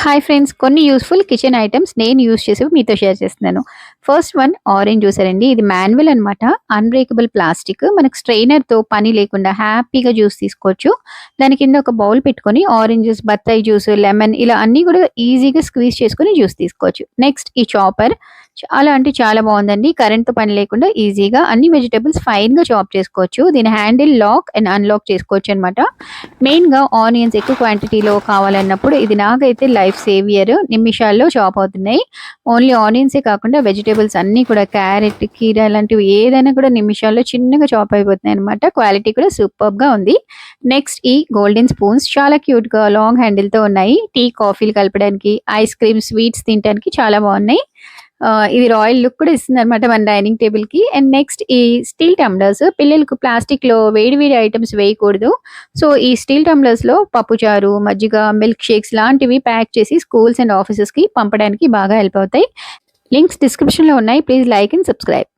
Hi friends, కొన్ని useful kitchen items నేను use చేసేవి మీతో షేర్ చేస్తున్నాను. ఫస్ట్ వన్ ఆరెంజ్ జ్యూసర్ అండి. ఇది మాన్యువల్ అనమాట. Unbreakable plastic. మనకు స్ట్రెయినర్‌తో పని లేకుండా హ్యాపీగా జ్యూస్ తీసుకోవచ్చు. దాని కింద ఒక బౌల్ పెట్టుకొని ఆరెంజెస్, బత్తాయి జ్యూస్, లెమన్ ఇలా అన్నీ కూడా ఈజీగా స్క్వీజ్ చేసుకొని జ్యూస్ తీసుకోవచ్చు. నెక్స్ట్ ఈ చాపర్ చాలా అంటే చాలా బాగుందండి. కరెంట్‌తో పని లేకుండా ఈజీగా అన్ని వెజిటబుల్స్ ఫైన్‌గా చాప్ చేసుకోవచ్చు. దీని హ్యాండిల్ లాక్ అండ్ అన్‌లాక్ చేసుకోవచ్చు అనమాట. మెయిన్‌గా ఆనియన్స్ ఎక్కువ క్వాంటిటీలో కావాలన్నప్పుడు ఇది నాకైతే లైఫ్ సేవియర్. నిమిషాల్లో చాప్ అవుతున్నాయి. ఓన్లీ ఆనియన్సే కాకుండా వెజిటబుల్స్ అన్నీ కూడా క్యారెట్, కీర ఇలాంటివి ఏదైనా కూడా నిమిషాల్లో చిన్నగా చాప్ అయిపోతున్నాయన్నమాట. క్వాలిటీ కూడా సూపర్బ్‌గా ఉంది. నెక్స్ట్ ఈ గోల్డెన్ స్పూన్స్ చాలా క్యూట్‌గా లాంగ్ హ్యాండిల్‌తో ఉన్నాయి. టీ, కాఫీలు కలపడానికి, ఐస్ క్రీమ్, స్వీట్స్ తినటానికి చాలా బాగున్నాయి. ఇది రాయల్ లుక్ కూడా ఇస్తుందనమాట మన డైనింగ్ టేబుల్‌కి. అండ్ నెక్స్ట్ ఈ స్టీల్ టంబ్లర్స్ పిల్లలకు ప్లాస్టిక్‌లో వేడి వేడి ఐటెమ్స్ వేయకూడదు. సో, ఈ స్టీల్ టంబ్లర్స్‌లో పప్పుచారు, మజ్జిగ, మిల్క్ షేక్స్ లాంటివి ప్యాక్ చేసి స్కూల్స్ అండ్ ఆఫీసెస్‌కి పంపడానికి బాగా హెల్ప్ అవుతాయి. లింక్స్ డిస్క్రిప్షన్‌లో ఉన్నాయి. Please like and subscribe.